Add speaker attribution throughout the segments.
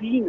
Speaker 1: 3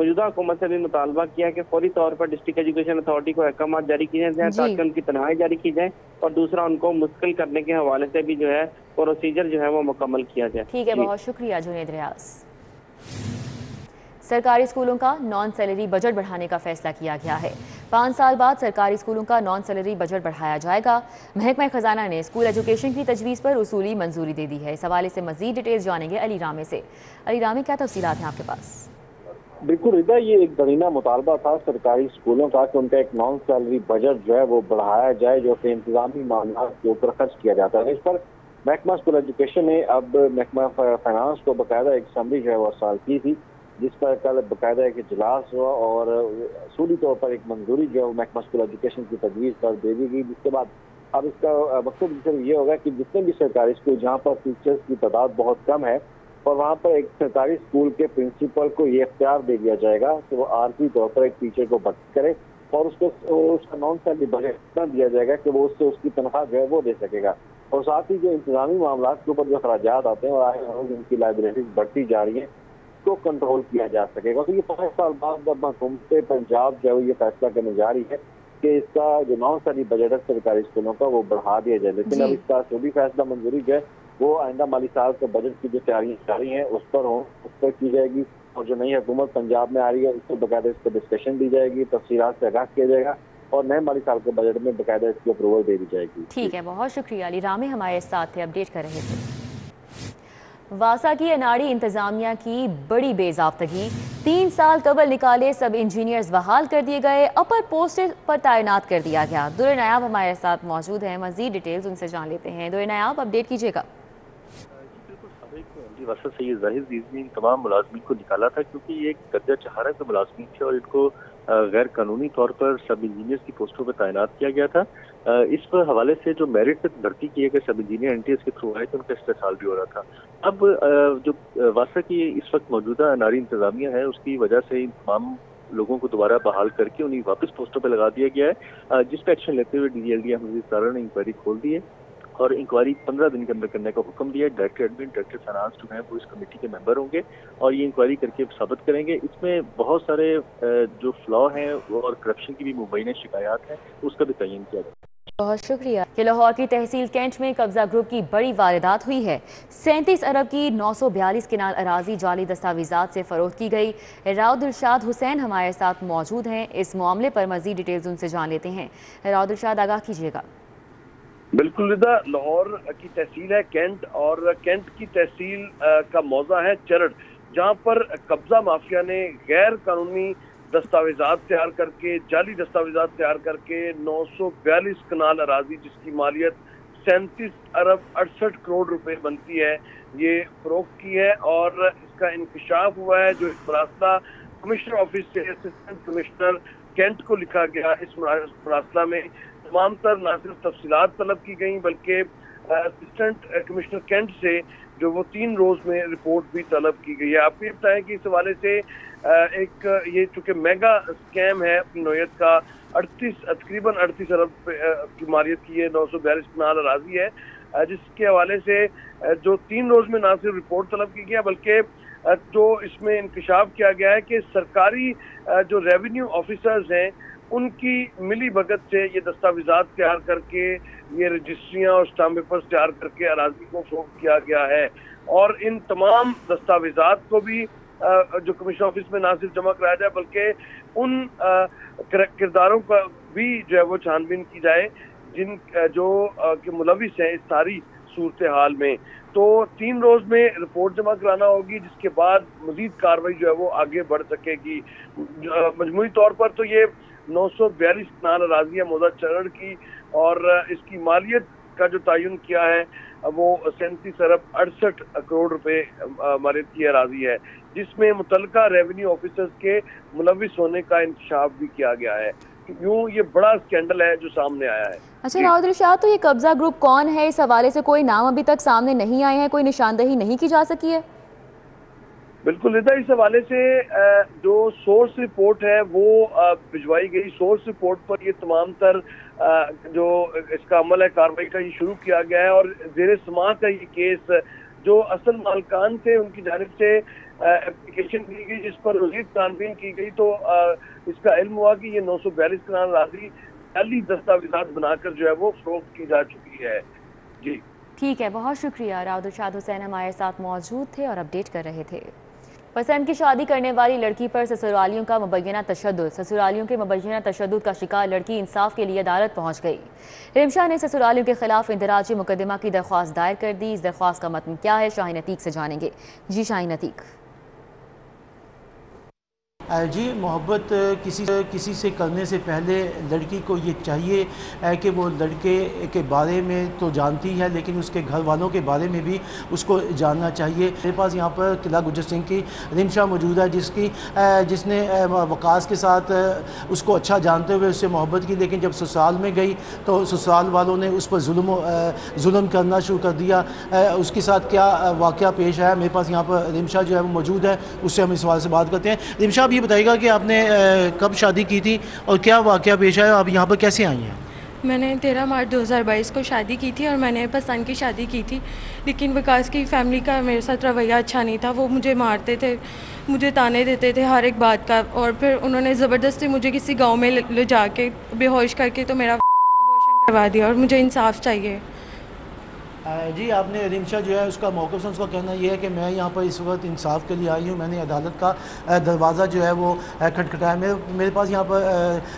Speaker 2: موجودہ حکومت سے بھی مطالبہ کیا کہ فوری طور پر ڈسٹرکٹ ایجوکیشن اتھارٹی کو احکامات جاری کیے جائیں تاکہ ان کی تنخواہیں جاری کی جائیں، اور دوسرا ان کو مستقل کرنے کے حوالے سے بھی جو ہے پروسیجر جو ہے وہ مکمل کیا جائے۔
Speaker 3: ٹھیک ہے، بہت شکریہ جنید ریاض۔ سرکاری اسکولوں کا نان سیلری بجٹ بڑھانے کا فیصلہ کیا گیا ہے۔ 5 سال بعد سرکاری اسکولوں کا نان سیلری بجٹ بڑھایا جائے گا۔ محکمہ خزانہ نے اسکول ایجوکیشن کی تجویز پر اصولی منظوری دے دی ہے۔ اس حوالے سے مزید ڈیٹیلز جانیں گے علی رامے سے۔ علی رامے، کیا تفصیلات ہیں آپ کے پاس؟
Speaker 4: بالکل رضا، یہ ایک درینہ مطالبہ تھا سرکاری اسکولوں کا کہ ان کا ایک نان سیلری بجٹ جو ہے وہ بڑھایا جائے، جو کہ انتظامی معاملات کے اوپر خرچ کیا جاتا ہے۔ اس پر محکمہ اسکول ایجوکیشن نے اب محکمہ فائنانس کو باقاعدہ ایک اسمبلی جو ہے وہ ارسال کی تھی، جس پر کل باقاعدہ ایک اجلاس ہوا اور اصولی طور پر ایک منظوری جو ہے وہ محکمہ اسکول ایجوکیشن کی تجویز پر دے دی گئی، جس کے بعد اب اس کا مقصد یہ ہوگا کہ جتنے بھی سرکاری اسکول جہاں پر ٹیچرز کی تعداد بہت کم ہے، اور وہاں پر ایک سرکاری اسکول کے پرنسپل کو یہ اختیار دے دیا جائے گا کہ وہ عارضی طور پر ایک ٹیچر کو بھرتی کرے، اور اس کا نان سیلری بجٹ اتنا دیا جائے گا کہ وہ اس سے اس کی تنخواہ جو ہے وہ دے سکے گا، اور ساتھ ہی جو انتظامی معاملات کے اوپر جو اخراجات آتے ہیں اور آئے روز ان کی لائبریریز بڑھتی جا رہی ہیں کو کنٹرول کیا جا سکے گا۔ تو یہ 5 سال بعد اب حکومت پنجاب جو ہے یہ فیصلہ کرنے جا رہی ہے کہ اس کا جو نان سیلری بجٹ ہے سرکاری اسکولوں کا وہ بڑھا دیا جائے، لیکن اب اس کا جو بھی فیصلہ منظوری جو ہے وہ آئندہ مالی سال کے بجٹ کی جو تیاریاں جاری ہیں اس پر کی جائے گی، اور جو نئی حکومت پنجاب میں آ رہی ہے اس کو باقاعدہ اس پہ ڈسکشن دی جائے گی، تفصیلات سے آگاہ کیا جائے گا، اور نئے مالی سال کے بجٹ میں باقاعدہ اس کی اپروول دے دی جائے گی۔
Speaker 3: ٹھیک ہے، بہت شکریہ علی رامے، ہمارے ساتھ تھے، اپڈیٹ کر رہے تھے۔ واسا کی اناڑی انتظامیہ کی بڑی بے ضابطگی، 3 سال قبل نکالے سب انجینئرز بحال کر دیے گئے، اپر پوسٹ پر تعینات کر دیا گیا۔ در نایاب ہمارے ساتھ موجود ہیں، مزید ڈیٹیلز ان سے جان لیتے ہیں۔ در نایاب، اپڈیٹ کیجیے گا۔
Speaker 5: واسا سید ظاہر عزیز نے ان تمام ملازمین کو نکالا تھا کیونکہ یہ ایک درجہ چہارہ کے ملازمین تھے اور ان کو غیر قانونی طور پر سب انجینئرز کی پوسٹوں پر تعینات کیا گیا تھا۔ اس پر حوالے سے جو میرٹ پر بھرتی کیے گئے سب انجینئر این ٹی ایس کے تھرو آئے تھے ان کا استحصال بھی ہو رہا تھا۔ اب جو واسا کی اس وقت موجودہ اناری انتظامیہ ہے اس کی وجہ سے ان تمام لوگوں کو دوبارہ بحال کر کے انہیں واپس پوسٹوں پہ لگا دیا گیا ہے، جس پہ ایکشن لیتے ہوئے D G L D Ahmad سارا نے انکوائری کھول دی ہے اور انکوائری 15 دن کے اندر کرنے کا حکم دیا ہے۔ ڈائریکٹر ایڈمن، ڈائریکٹر فائنانس جو ہیں وہ اس کمیٹی کے ممبر ہوں گے اور یہ انکوائری کر کے ثابت کریں گے۔ اس میں بہت سارے جو فلا ہیں اور کرپشن کی بھی مبینہ شکایات ہیں اس کا بھی تعین کیا جائے۔
Speaker 3: بہت شکریہ۔ کہ لاہور کی تحصیل کینٹ میں قبضہ گروپ کی بڑی واردات ہوئی ہے۔ 37 ارب کی 942 کنال اراضی جعلی دستاویزات سے فروخت کی گئی۔ راؤ دلشاد حسین ہمارے ساتھ موجود ہیں، اس معاملے پر مزید ڈیٹیلز ان سے جان لیتے ہیں۔ راؤ دلشاد، آگاہ کیجیے گا۔
Speaker 6: بالکل رضا، لاہور کی تحصیل ہے کینٹ اور کینٹ کی تحصیل کا موضع ہے چرڑ، جہاں پر قبضہ مافیا نے غیر قانونی دستاویزات تیار کر کے، جعلی دستاویزات تیار کر کے 942 کنال اراضی جس کی مالیت 37 ارب 68 کروڑ روپے بنتی ہے یہ فروخت کی ہے، اور اس کا انکشاف ہوا ہے۔ جو اس مراسلہ کمشنر آفس سے اسسٹنٹ کمشنر کینٹ کو لکھا گیا، اس مراسلہ میں تمام تر نہ صرف تفصیلات طلب کی گئیں بلکہ اسسٹنٹ کمشنر کینٹ سے جو وہ 3 روز میں رپورٹ بھی طلب کی گئی ہے۔ آپ یہ بتائیں کہ اس حوالے سے ایک یہ چونکہ میگا اسکیم ہے اپنی نوعیت کا، تقریباً 38 ارب کی مالیت کی ہے، 942 کنال اراضی ہے، جس کے حوالے سے جو 3 روز میں نہ صرف رپورٹ طلب کی گیا بلکہ جو اس میں انکشاف کیا گیا ہے کہ سرکاری جو ریونیو آفیسرز ہیں ان کی ملی بھگت سے یہ دستاویزات تیار کر کے، یہ رجسٹریاں اور اسٹامپ پیپرز تیار کر کے اراضی کو فروخت کیا گیا ہے، اور ان تمام دستاویزات کو بھی جو کمیشن آفس میں نہ صرف جمع کرایا جائے بلکہ ان کرداروں کا بھی جو ہے وہ چھان بین کی جائے جن جو کہ ملوث ہیں اس ساری صورتحال میں۔ تو 3 روز میں رپورٹ جمع کرانا ہوگی، جس کے بعد مزید کارروائی جو ہے وہ آگے بڑھ سکے گی۔ مجموعی طور پر تو یہ 942 کنال اراضی ہے موضع چرڑ کی، اور اس کی مالیت کا جو تعین کیا ہے وہ 37 ارب 68 کروڑ روپے مالیت کی اراضی ہے، جس میں متعلقہ ریونیو آفیسرز کے ملوث ہونے کا انکشاف بھی کیا گیا ہے۔ یوں یہ بڑا اسکینڈل ہے جو سامنے آیا ہے۔
Speaker 3: اچھا راؤ دلشاد، تو یہ قبضہ گروپ کون ہے؟ اس حوالے سے کوئی نام ابھی تک سامنے نہیں آئے ہیں، کوئی نشاندہی نہیں کی جا سکی ہے؟
Speaker 6: بالکل رضا، اس حوالے سے جو سورس رپورٹ ہے وہ بھجوائی گئی۔ سورس رپورٹ پر یہ تمام تر جو اس کا عمل ہے کارروائی کا یہ شروع کیا گیا ہے، اور زیر سماعت ہے یہ کیس جو اصل مالکان تھے ان کی جانب سے اپلیکیشن کی گئی جس پر مزید چھانبین کی گئی تو اس کا علم ہوا کہ یہ 942 کنال اراضی جعلی دستاویزات بنا کر جو ہے وہ فروخت کی جا چکی ہے۔ جی
Speaker 3: ٹھیک ہے، بہت شکریہ۔ راؤد ارشاد حسین ہمارے ساتھ موجود تھے اور اپڈیٹ کر رہے تھے۔ پسند کی شادی کرنے والی لڑکی پر سسرالیوں کا مبینہ تشدد۔ سسرالیوں کے مبینہ تشدد کا شکار لڑکی انصاف کے لیے عدالت پہنچ گئی۔ رمشا نے سسرالیوں کے خلاف اندراجی مقدمہ کی درخواست دائر کر دی۔ اس درخواست کا متن کیا ہے، شاہین عتیق سے جانیں گے۔ جی شاہین عتیق۔
Speaker 7: جی، محبت کسی سے کرنے سے پہلے لڑکی کو یہ چاہیے کہ وہ لڑکے کے بارے میں تو جانتی ہے لیکن اس کے گھر والوں کے بارے میں بھی اس کو جاننا چاہیے۔ میرے پاس یہاں پر قلعہ گجر سنگھ کی رمشا موجود ہے جس نے وقاص کے ساتھ اس کو اچھا جانتے ہوئے اس سے محبت کی، لیکن جب سسرال میں گئی تو سسرال والوں نے اس پر ظلم کرنا شروع کر دیا۔ اس کے ساتھ کیا واقعہ پیش آیا، میرے پاس یہاں پر رمشا جو ہے وہ موجود ہے، اس سے ہم اس سوال سے بات کرتے ہیں۔ رمشا، اب یہ بتائیے گا کہ آپ نے کب شادی کی تھی اور کیا واقعہ پیش آیا، آپ یہاں پر کیسے آئی ہیں؟
Speaker 8: میں نے 13 مارچ 2022 کو شادی کی تھی اور میں نے پسند کی شادی کی تھی، لیکن وقاص کی فیملی کا میرے ساتھ رویہ اچھا نہیں تھا۔ وہ مجھے مارتے تھے، مجھے تانے دیتے تھے ہر ایک بات کا، اور پھر انہوں نے زبردستی مجھے کسی گاؤں میں لے جا کے بے ہوش کر کے تو میرا ابورشن کروا دیا، اور مجھے انصاف چاہیے۔
Speaker 7: جی، آپ نے رمشا جو ہے اس کا موقف سے اس کا کہنا یہ ہے کہ میں یہاں پر اس وقت انصاف کے لیے آئی ہوں، میں نے عدالت کا دروازہ جو ہے وہ کھٹکھٹایا۔ میرے پاس یہاں پر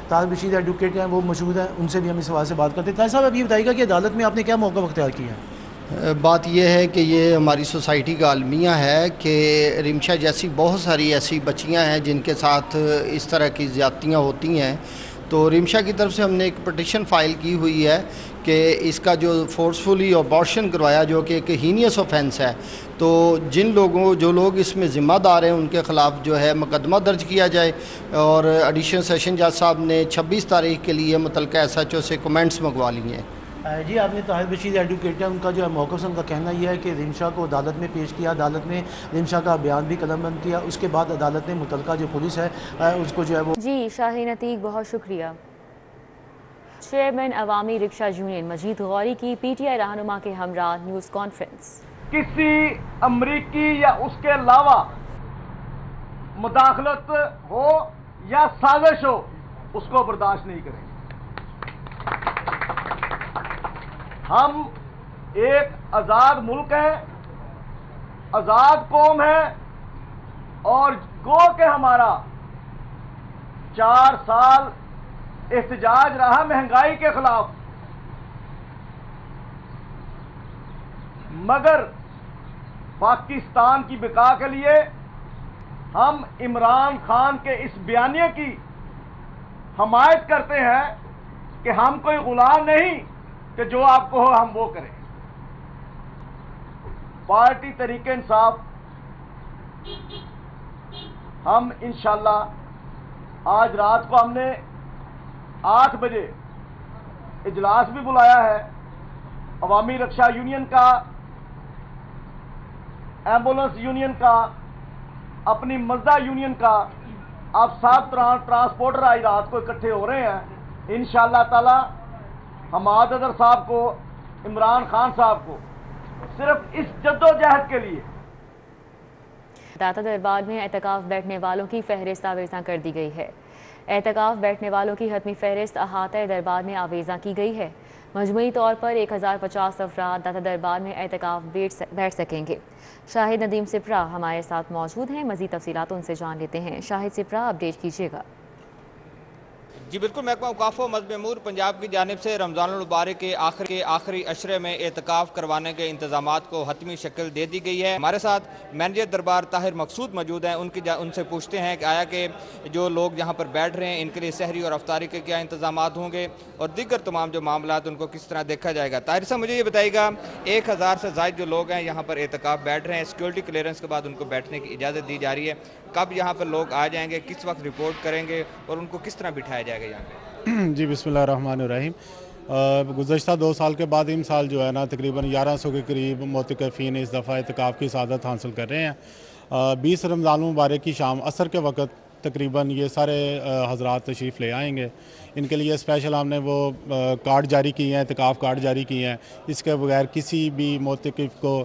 Speaker 7: طاہر بشیر ایڈوکیٹ ہیں، وہ موجود ہیں، ان سے بھی ہم اس حوالے سے بات کرتے ہیں۔ طاہر صاحب، اب یہ بتائیے گا کہ عدالت میں آپ نے کیا موقف اختیار کیا ہے؟
Speaker 9: بات یہ ہے کہ یہ ہماری سوسائٹی کا المیہ ہے کہ رمشا جیسی بہت ساری ایسی بچیاں ہیں جن کے ساتھ اس طرح کی زیادتیاں ہوتی ہیں، تو رمشا کی طرف سے ہم نے ایک پٹیشن فائل کی ہوئی ہے کہ اس کا جو فورسفلی ابارشن کروایا جو کہ ایک ہینیس آفینس ہے، تو جو لوگ اس میں ذمہ دار ہیں ان کے خلاف جو ہے مقدمہ درج کیا جائے، اور ایڈیشنل سیشن جج صاحب نے 26 تاریخ کے لیے متعلقہ ایس ایچ او سے کمنٹس منگوا لیے ہیں۔
Speaker 7: جی، آپ نے طاہر بشیر ایڈوکیٹ ہے، ان کا جو ہے موقف سے ان کا کہنا یہ ہے کہ رمشا کو عدالت میں پیش کیا، عدالت نے رمشا کا بیان بھی قلم بند کیا، اس کے بعد عدالت نے متعلقہ جو پولیس ہے اس کو جو ہے وہ۔
Speaker 3: جی شاہین عتیق، بہت شکریہ۔ چیئرمین عوامی رکشہ یونین مجید غوری کی پی ٹی آئی رہنما کے ہمراہ نیوز کانفرنس۔
Speaker 10: کسی امریکی یا اس کے علاوہ مداخلت ہو یا سازش ہو، اس کو برداشت نہیں کریں گے۔ ہم ایک آزاد ملک ہیں، آزاد قوم ہے، اور گو کہ ہمارا 4 سال احتجاج رہا مہنگائی کے خلاف، مگر پاکستان کی بقا کے لیے ہم عمران خان کے اس بیانیے کی حمایت کرتے ہیں کہ ہم کوئی غلام نہیں کہ جو آپ کو ہو ہم وہ کریں۔ پارٹی تحریک انصاف ہم انشاءاللہ آج رات کو ہم نے 8 بجے اجلاس بھی بلایا ہے، عوامی رکشہ یونین کا، ایمبولنس یونین کا، اپنی مزدہ یونین کا، آپ 7 ٹرانسپورٹر آج رات کو اکٹھے ہو رہے ہیں۔ انشاءاللہ تعالی حماد اظہر صاحب کو، عمران خان صاحب کو صرف اس جدوجہد کے لیے۔
Speaker 3: داتا دربار میں اعتکاف بیٹھنے والوں کی فہرست آویزاں کر دی گئی ہے۔ اعتکاف بیٹھنے والوں کی حتمی فہرست احاطہ دربار میں آویزاں کی گئی ہے۔ مجموعی طور پر 1050 افراد داتا دربار میں اعتکاف بیٹھ سکیں گے۔ شاہد ندیم سپرا ہمارے ساتھ موجود ہیں، مزید تفصیلات ان سے جان لیتے ہیں۔ شاہد سپرا، اپڈیٹ کیجیے گا۔
Speaker 11: جی بالکل، محکمہ اوقاف و مذہب امور پنجاب کی جانب سے رمضان المبارک کے آخری عشرے میں اعتکاف کروانے کے انتظامات کو حتمی شکل دے دی گئی ہے۔ ہمارے ساتھ مینیجر دربار طاہر مقصود موجود ہیں، ان سے پوچھتے ہیں کہ آیا کہ جو لوگ یہاں پر بیٹھ رہے ہیں ان کے لیے سحری اور افطاری کے کیا انتظامات ہوں گے، اور دیگر تمام جو معاملات ان کو کس طرح دیکھا جائے گا۔ طاہر صاحب، مجھے یہ بتائیے گا، 1000 سے زائد جو لوگ ہیں یہاں پر اعتکاف بیٹھ رہے ہیں، سیکورٹی کلیئرنس کے بعد ان کو بیٹھنے کی اجازت دی جا رہی ہے، کب یہاں پر لوگ آ جائیں گے، کس وقت رپورٹ کریں گے، اور ان کو کس طرح بٹھایا جائے گا یہاں پہ؟
Speaker 12: جی بسم اللہ الرحمن الرحیم۔ گزشتہ 2 سال کے بعد ان سال جو ہے نا تقریباً 1100 کے قریب معتکفین اس دفعہ اعتکاف کی سعادت حاصل کر رہے ہیں۔ 20 رمضان المبارک کی شام عصر کے وقت تقریباً یہ سارے حضرات تشریف لے آئیں گے۔ ان کے لیے اسپیشل ہم نے وہ کارڈ جاری کیے ہیں، اعتکاف کارڈ جاری کیے ہیں، اس کے بغیر کسی بھی معتکف کو